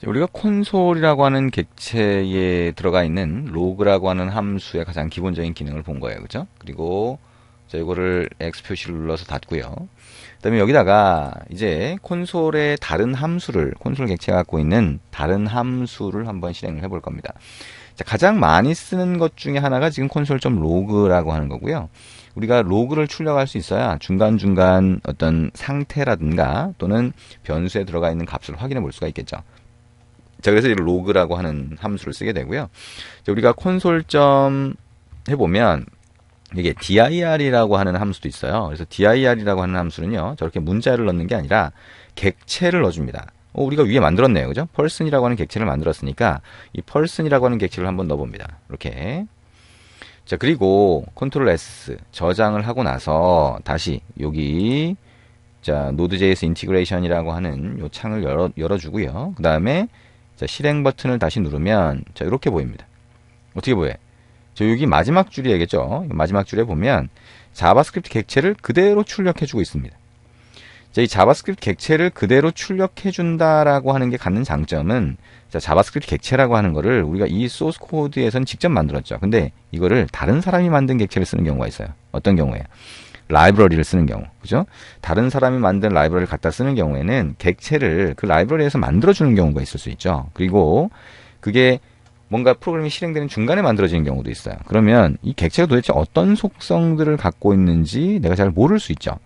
우리가 콘솔이라고 하는 객체에 들어가 있는 로그라고 하는 함수의 가장 기본적인 기능을 본 거예요. 그죠? 그리고 자, 이거를 X 표시를 눌러서 닫고요. 그다음에 여기다가 이제 콘솔의 다른 함수를, 콘솔 객체가 갖고 있는 다른 함수를 한번 실행을 해볼 겁니다. 자, 가장 많이 쓰는 것 중에 하나가 지금 콘솔.로그라고 하는 거고요. 우리가 로그를 출력할 수 있어야 중간중간 어떤 상태라든가 또는 변수에 들어가 있는 값을 확인해 볼 수가 있겠죠. 자, 그래서 이 로그라고 하는 함수를 쓰게 되고요. 자, 우리가 콘솔.점 해보면 이게 dir이라고 하는 함수도 있어요. 그래서 dir이라고 하는 함수는요, 저렇게 문자를 넣는 게 아니라 객체를 넣어줍니다. 우리가 위에 만들었네요. 그죠? person이라고 하는 객체를 만들었으니까 이 person이라고 하는 객체를 한번 넣어봅니다. 이렇게. 자, 그리고 컨트롤 S 저장을 하고 나서 다시 여기 자, Node.js 인티그레이션이라고 하는 요 창을 열어주고요. 그 다음에 자, 실행 버튼을 다시 누르면 자, 이렇게 보입니다. 어떻게 보여요? 저 여기 마지막 줄이겠죠. 마지막 줄에 보면 자바스크립트 객체를 그대로 출력해주고 있습니다. 자, 이 자바스크립트 객체를 그대로 출력해준다라고 하는 게 갖는 장점은 자, 자바스크립트 객체라고 하는 거를 우리가 이 소스 코드에서는 직접 만들었죠. 근데 이거를 다른 사람이 만든 객체를 쓰는 경우가 있어요. 어떤 경우에? 라이브러리를 쓰는 경우, 그죠? 다른 사람이 만든 라이브러리를 갖다 쓰는 경우에는 객체를 그 라이브러리에서 만들어주는 경우가 있을 수 있죠. 그리고 그게 뭔가 프로그램이 실행되는 중간에 만들어지는 경우도 있어요. 그러면 이 객체가 도대체 어떤 속성들을 갖고 있는지 내가 잘 모를 수 있죠.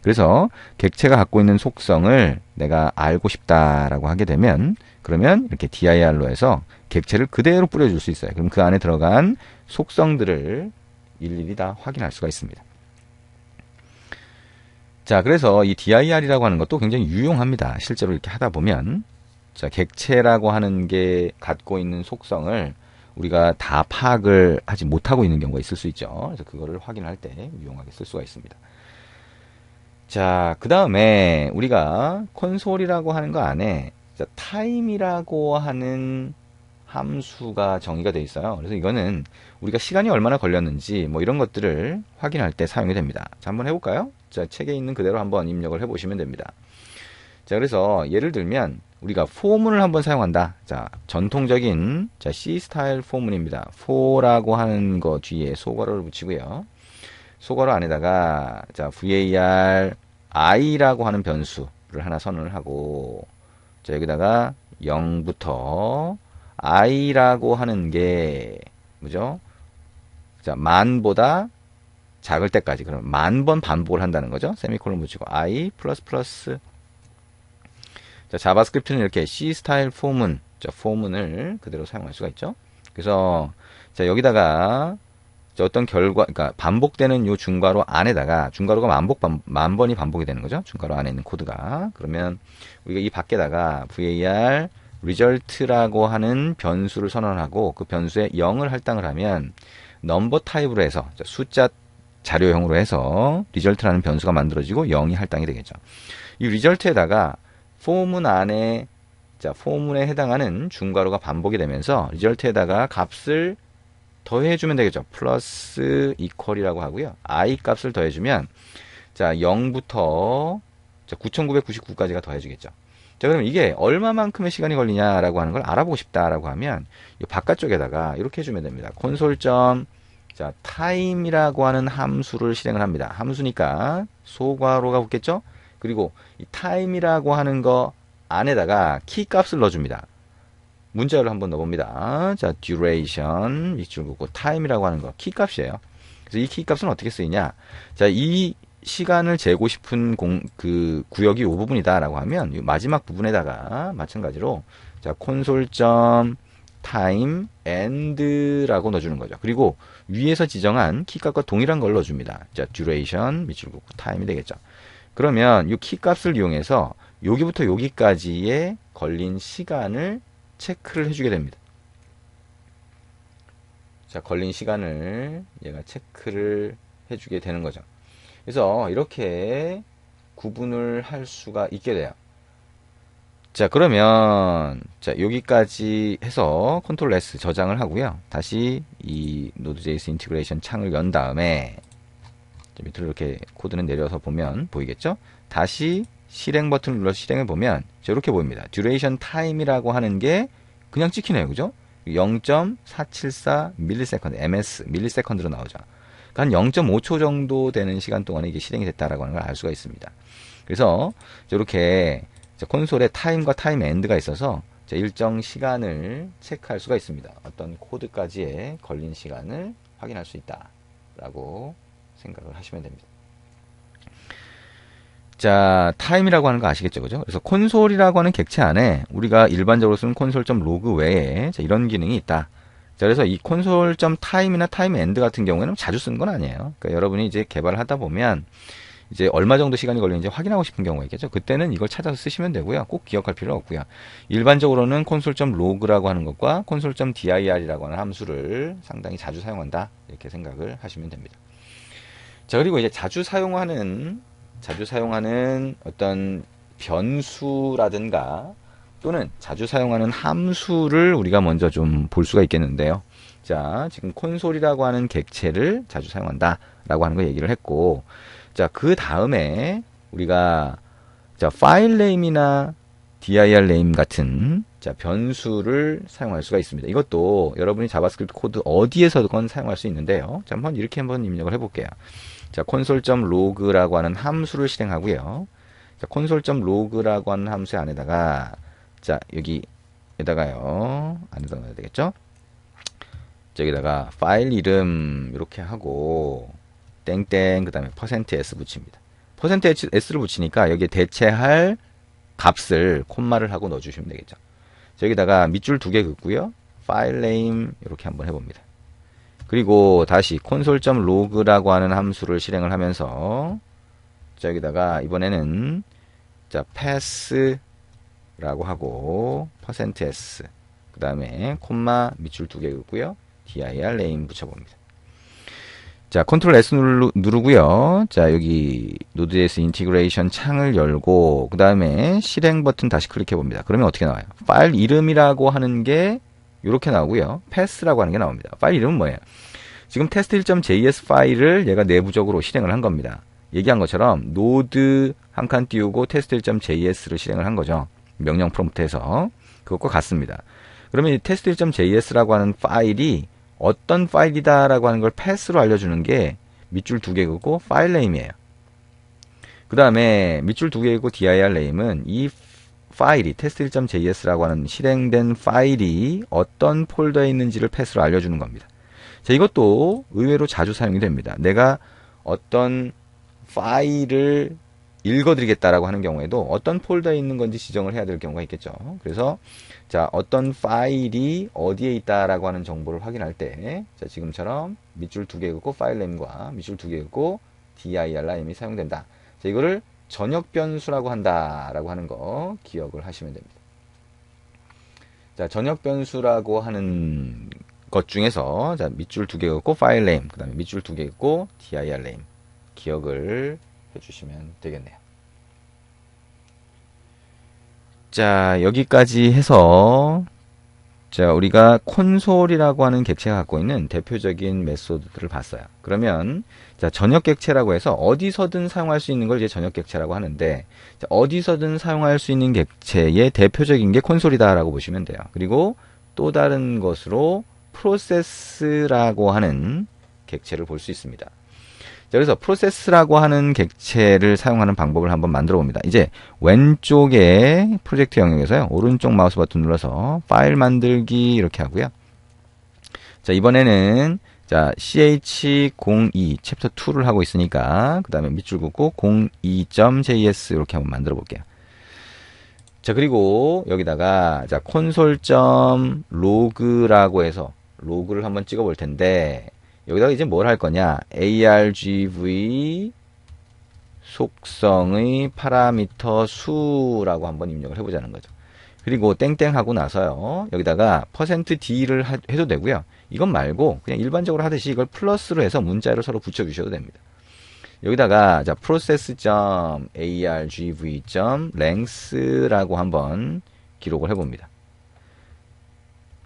그래서 객체가 갖고 있는 속성을 내가 알고 싶다라고 하게 되면 그러면 이렇게 dir로 해서 객체를 그대로 뿌려줄 수 있어요. 그럼 그 안에 들어간 속성들을 일일이 다 확인할 수가 있습니다. 자, 그래서 이 dir이라고 하는 것도 굉장히 유용합니다. 실제로 이렇게 하다 보면 자, 객체라고 하는 게 갖고 있는 속성을 우리가 다 파악을 하지 못하고 있는 경우가 있을 수 있죠. 그래서 그거를 확인할 때 유용하게 쓸 수가 있습니다. 자, 그 다음에 우리가 콘솔이라고 하는 거 안에 자, time이라고 하는 함수가 정의가 되어 있어요. 그래서 이거는 우리가 시간이 얼마나 걸렸는지 뭐 이런 것들을 확인할 때 사용이 됩니다. 자, 한번 해볼까요? 자, 책에 있는 그대로 한번 입력을 해보시면 됩니다. 자, 그래서 예를 들면 우리가 for문을 한번 사용한다. 자, 전통적인 자, C 스타일 for문입니다. for라고 하는 거 뒤에 소괄호를 붙이고요. 소괄호 안에다가 자, var i라고 하는 변수를 하나 선언을 하고 자, 여기다가 0부터 i라고 하는 게 뭐죠? 자, 만보다 작을 때까지 그럼 10,000번 반복을 한다는 거죠. 세미콜론 붙이고 i 플러스 플러스 자, 자바스크립트는 이렇게 C 스타일 포문, 자, 포문을 그대로 사용할 수가 있죠. 그래서 자, 여기다가 자, 어떤 결과, 그러니까 반복되는 요 중괄호 안에다가 중괄호가 만 번이 반복이 되는 거죠. 중괄호 안에 있는 코드가. 그러면 우리가 이 밖에다가 var result라고 하는 변수를 선언하고 그 변수에 0을 할당을 하면 넘버 타입으로 해서 자, 숫자 자료형으로 해서 result라는 변수가 만들어지고 0이 할당이 되겠죠. 이 result에다가 포문 안에 자, 포문에 해당하는 중괄호가 반복이 되면서 result에다가 값을 더해주면 되겠죠. 플러스 이퀄이라고 하고요. i 값을 더해주면 자 0부터 9999까지가 더해주겠죠. 자, 그럼 이게 얼마만큼의 시간이 걸리냐라고 하는 걸 알아보고 싶다라고 하면 이 바깥쪽에다가 이렇게 해주면 됩니다. 콘솔.점 자, time이라고 하는 함수를 실행을 합니다. 함수니까 소괄호가 붙겠죠. 그리고 이 time이라고 하는 거 안에다가 키 값을 넣어줍니다. 문자를 한번 넣어봅니다. 자, duration 밑줄 긋고 time이라고 하는 거 키 값이에요. 그래서 이 키 값은 어떻게 쓰이냐? 자, 이 시간을 재고 싶은 그 구역이 이 부분이다라고 하면 이 마지막 부분에다가 마찬가지로 자, console.time end라고 넣어주는 거죠. 그리고 위에서 지정한 키 값과 동일한 걸 넣어줍니다. 자, duration 밑줄 긋고 time이 되겠죠. 그러면 이 키 값을 이용해서 여기부터 여기까지의 걸린 시간을 체크를 해주게 됩니다. 자, 걸린 시간을 얘가 체크를 해주게 되는 거죠. 그래서 이렇게 구분을 할 수가 있게 돼요. 자, 그러면 자, 여기까지 해서 컨트롤 S 저장을 하고요. 다시 이 Node.js 인티그레이션 창을 연 다음에 밑으로 이렇게 코드는 내려서 보면 보이겠죠? 다시 실행 버튼을 눌러서 실행해 보면 이렇게 보입니다. duration time이라고 하는 게 그냥 찍히네요. 그죠? 0.474 밀리세컨드, ms, 밀리세컨드로 나오죠. 그러니까 한 0.5초 정도 되는 시간 동안에 이게 실행이 됐다라고 하는 걸 알 수가 있습니다. 그래서 이렇게 콘솔에 타임과 타임 엔드가 있어서 일정 시간을 체크할 수가 있습니다. 어떤 코드까지의 걸린 시간을 확인할 수 있다라고 생각을 하시면 됩니다. 자, 타임이라고 하는 거 아시겠죠? 그죠? 그래서 콘솔이라고 하는 객체 안에 우리가 일반적으로 쓰는 콘솔.로그 외에 이런 기능이 있다. 자, 그래서 이 콘솔.타임이나 타임 엔드 같은 경우에는 자주 쓰는 건 아니에요. 그러니까 여러분이 이제 개발을 하다 보면 이제 얼마 정도 시간이 걸리는지 확인하고 싶은 경우가 있겠죠. 그때는 이걸 찾아서 쓰시면 되고요. 꼭 기억할 필요 없고요. 일반적으로는 콘솔.로그라고 하는 것과 콘솔.dir이라고 하는 함수를 상당히 자주 사용한다. 이렇게 생각을 하시면 됩니다. 자, 그리고 이제 자주 사용하는 어떤 변수라든가 또는 자주 사용하는 함수를 우리가 먼저 좀 볼 수가 있겠는데요. 자, 지금 콘솔이라고 하는 객체를 자주 사용한다 라고 하는 거 얘기를 했고, 자, 그 다음에 우리가 파일 네임이나 dir 네임 같은 변수를 사용할 수가 있습니다. 이것도 여러분이 자바스크립트 코드 어디에서건 사용할 수 있는데요. 자, 이렇게 한번 입력을 해볼게요. 자, console.log라고 하는 함수를 실행하고요. 자, console.log라고 하는 함수 안에다가 여기에다가요. 안에다가 넣어야 되겠죠? 여기다가 파일 이름 이렇게 하고 땡땡 그다음에 %s 붙입니다. %s를 붙이니까 여기에 대체할 값을 콤마를 하고 넣어주시면 되겠죠. 여기다가 밑줄 2개 긋고요. 파일 name 이렇게 한번 해봅니다. 그리고 다시 console.log라고 하는 함수를 실행을 하면서 여기다가 이번에는 pass라고 하고 %s 그 다음에 콤마 밑줄 2개 긋고요. dir name 붙여봅니다. 자, 컨트롤 S 누르고요. 자, 여기 Node.js 인티그레이션 창을 열고 그 다음에 실행 버튼 다시 클릭해 봅니다. 그러면 어떻게 나와요? 파일 이름이라고 하는 게 이렇게 나오고요. pass라고 하는 게 나옵니다. 파일 이름은 뭐예요? 지금 test1.js 파일을 얘가 내부적으로 실행을 한 겁니다. 얘기한 것처럼 node 한 칸 띄우고 test1.js를 실행을 한 거죠. 명령 프롬프트에서 그것과 같습니다. 그러면 이 test1.js라고 하는 파일이 어떤 파일이다라고 하는 걸 pass로 알려주는 게 밑줄 2개 긋고 파일 네임이에요. 그 다음에 밑줄 2개 긋고 dir 네임은 이 파일이 test1.js라고 하는 실행된 파일이 어떤 폴더에 있는지를 pass로 알려주는 겁니다. 자, 이것도 의외로 자주 사용이 됩니다. 내가 어떤 파일을 읽어드리겠다라고 하는 경우에도 어떤 폴더에 있는 건지 지정을 해야 될 경우가 있겠죠. 그래서 자, 어떤 파일이 어디에 있다라고 하는 정보를 확인할 때, 자, 지금처럼 밑줄 2개 긋고 파일 네임과 밑줄 2개 긋고 dir 네임이 사용된다. 자, 이거를 전역 변수라고 한다라고 하는 거 기억을 하시면 됩니다. 자, 전역 변수라고 하는 것 중에서 자, 밑줄 2개 긋고 파일 네임, 그다음에 밑줄 2개 긋고 dir 네임 기억을 해주시면 되겠네요. 자, 여기까지 해서 자, 우리가 콘솔이라고 하는 객체가 갖고 있는 대표적인 메소드들을 봤어요. 그러면 자, 전역 객체라고 해서 어디서든 사용할 수 있는 걸 이제 전역 객체라고 하는데, 자, 어디서든 사용할 수 있는 객체의 대표적인 게 콘솔이다라고 보시면 돼요. 그리고 또 다른 것으로 프로세스라고 하는 객체를 볼 수 있습니다. 자, 그래서 프로세스라고 하는 객체를 사용하는 방법을 한번 만들어 봅니다. 이제 왼쪽에 프로젝트 영역에서요, 오른쪽 마우스 버튼 눌러서 파일 만들기 이렇게 하고요. 자, 이번에는 자, ch02 챕터 2를 하고 있으니까 그 다음에 밑줄 긋고 02.js 이렇게 한번 만들어 볼게요. 자, 그리고 여기다가 자, console.log라고 해서 로그를 한번 찍어 볼 텐데, 여기다가 이제 뭘 할 거냐, argv 속성의 파라미터 수라고 한번 입력을 해보자는 거죠. 그리고 땡땡 하고 나서요, 여기다가 %d를 해도 되고요. 이건 말고 그냥 일반적으로 하듯이 이걸 플러스로 해서 문자로 서로 붙여주셔도 됩니다. 여기다가 자, process.argv.length라고 한번 기록을 해봅니다.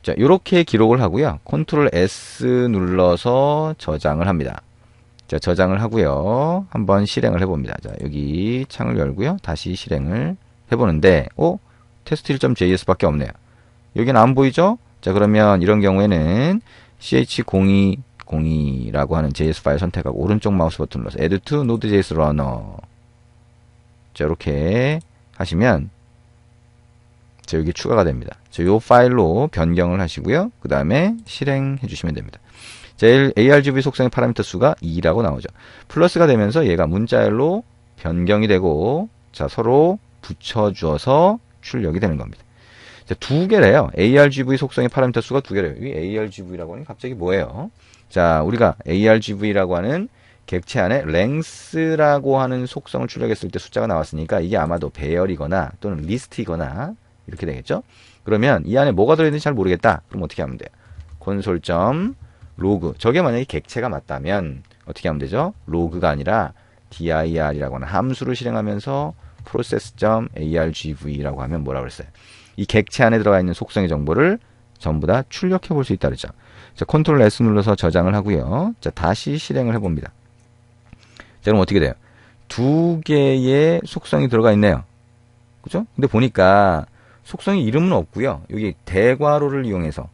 자, 요렇게 기록을 하고요. 컨트롤 S 눌러서 저장을 합니다. 자, 저장을 하고요. 한번 실행을 해봅니다. 자, 여기 창을 열고요. 다시 실행을 해보는데, 테스트 1.js 밖에 없네요. 여기는 안 보이죠? 자, 그러면 이런 경우에는 ch0202라고 하는 js 파일 선택하고 오른쪽 마우스 버튼 눌러서 add to node.js runner. 자, 이렇게 하시면 자, 여기 추가가 됩니다. 자, 요 파일로 변경을 하시고요. 그 다음에 실행해 주시면 됩니다. 자, ARGV 속성의 파라미터 수가 2라고 나오죠. 플러스가 되면서 얘가 문자열로 변경이 되고, 자, 서로 붙여주어서 출력이 되는 겁니다. 자, 두 개래요. ARGV 속성의 파라미터 수가 두 개래요. 이 ARGV라고 하는 게 갑자기 뭐예요? 자, 우리가 ARGV라고 하는 객체 안에 length라고 하는 속성을 출력했을 때 숫자가 나왔으니까 이게 아마도 배열이거나 또는 리스트이거나 이렇게 되겠죠? 그러면 이 안에 뭐가 들어있는지 잘 모르겠다. 그럼 어떻게 하면 돼요? console.log. 저게 만약에 객체가 맞다면 어떻게 하면 되죠? log가 아니라 dir이라고 하는 함수를 실행하면서 process.argv라고 하면 뭐라고 그랬어요? 이 객체 안에 들어가 있는 속성의 정보를 전부 다 출력해 볼 수 있다 그랬죠. 자, 컨트롤 S 눌러서 저장을 하고요. 자, 다시 실행을 해봅니다. 자, 그럼 어떻게 돼요? 두 개의 속성이 들어가 있네요. 그죠? 근데 보니까 속성의 이름은 없고요. 여기 대괄호를 이용해서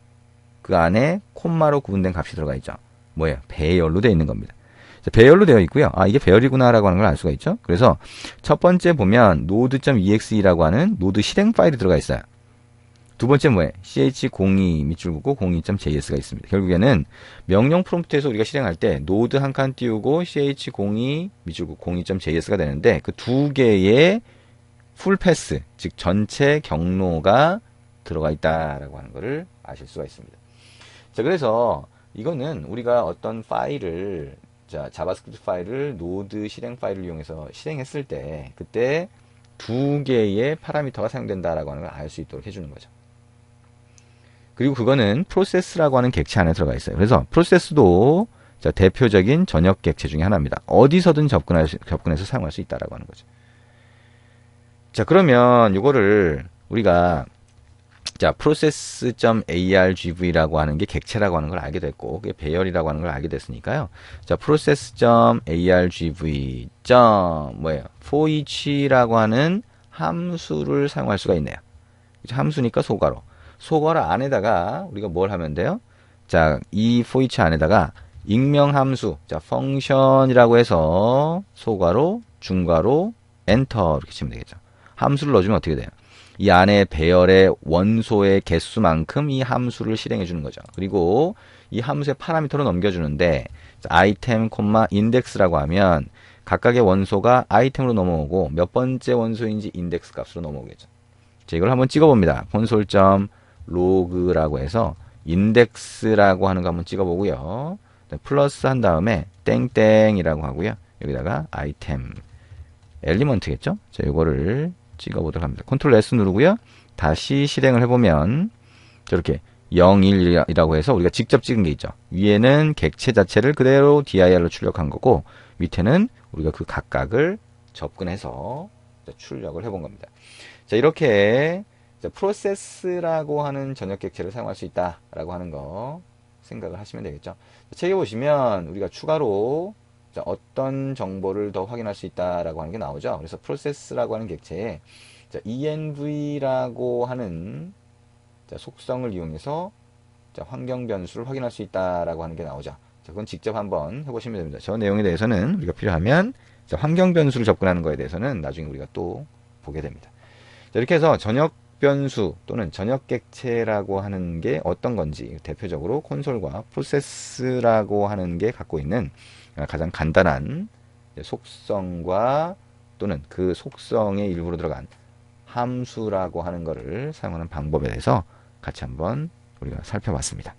그 안에 콤마로 구분된 값이 들어가 있죠. 뭐예요? 배열로 되어 있는 겁니다. 자, 배열로 되어 있고요. 아, 이게 배열이구나라고 하는 걸 알 수가 있죠. 그래서 첫 번째 보면 node.exe라고 하는 노드 실행 파일이 들어가 있어요. 두 번째 뭐예요? ch02 밑줄 긋고 02.js가 있습니다. 결국에는 명령 프롬프트에서 우리가 실행할 때 노드 한 칸 띄우고 ch02 밑줄 긋고 02.js가 되는데 그 두 개의 풀 패스, 즉 전체 경로가 들어가 있다라고 하는 것을 아실 수가 있습니다. 자, 그래서 이거는 우리가 어떤 파일을, 자, 자바스크립트 파일을 노드 실행 파일을 이용해서 실행했을 때 그때 두 개의 파라미터가 사용된다라고 하는 걸 알 수 있도록 해주는 거죠. 그리고 그거는 프로세스라고 하는 객체 안에 들어가 있어요. 그래서 프로세스도 자, 대표적인 전역 객체 중에 하나입니다. 어디서든 접근해서 사용할 수 있다라고 하는 거죠. 자, 그러면 이거를 우리가 자, process.argv라고 하는 게 객체라고 하는 걸 알게 됐고 그게 배열이라고 하는 걸 알게 됐으니까요. 자, process.argv. 뭐예요? for each라고 하는 함수를 사용할 수가 있네요. 함수니까 소괄호. 소괄호 안에다가 우리가 뭘 하면 돼요? 자, 이 for each 안에다가 익명 함수, 자, function이라고 해서 소괄호, 중괄호, 엔터 이렇게 치면 되겠죠. 함수를 넣어주면 어떻게 돼요? 이 안에 배열의 원소의 개수만큼 이 함수를 실행해 주는 거죠. 그리고 이 함수의 파라미터로 넘겨주는데 아이템, 인덱스라고 하면 각각의 원소가 아이템으로 넘어오고 몇 번째 원소인지 인덱스 값으로 넘어오겠죠. 자, 이걸 한번 찍어봅니다. console.log라고 해서 인덱스라고 하는 거 한번 찍어보고요. 플러스 한 다음에 땡땡이라고 하고요. 여기다가 아이템 엘리먼트겠죠. 자, 이거를 찍어보도록 합니다. 컨트롤 S 누르고요. 다시 실행을 해보면 저렇게 0, 1이라고 해서 우리가 직접 찍은 게 있죠. 위에는 객체 자체를 그대로 dir로 출력한 거고 밑에는 우리가 그 각각을 접근해서 출력을 해본 겁니다. 자, 이렇게 프로세스라고 하는 전역 객체를 사용할 수 있다라고 하는 거 생각을 하시면 되겠죠. 책에 보시면 우리가 추가로 어떤 정보를 더 확인할 수 있다라고 하는 게 나오죠. 그래서 프로세스라고 하는 객체에 env라고 하는 속성을 이용해서 환경 변수를 확인할 수 있다라고 하는 게 나오죠. 그건 직접 한번 해보시면 됩니다. 저 내용에 대해서는 우리가 필요하면 환경 변수를 접근하는 거에 대해서는 나중에 우리가 또 보게 됩니다. 이렇게 해서 전역 변수 또는 전역 객체라고 하는 게 어떤 건지 대표적으로 콘솔과 프로세스라고 하는 게 갖고 있는 가장 간단한 속성과 또는 그 속성의 일부로 들어간 함수라고 하는 것을 사용하는 방법에 대해서 같이 한번 우리가 살펴봤습니다.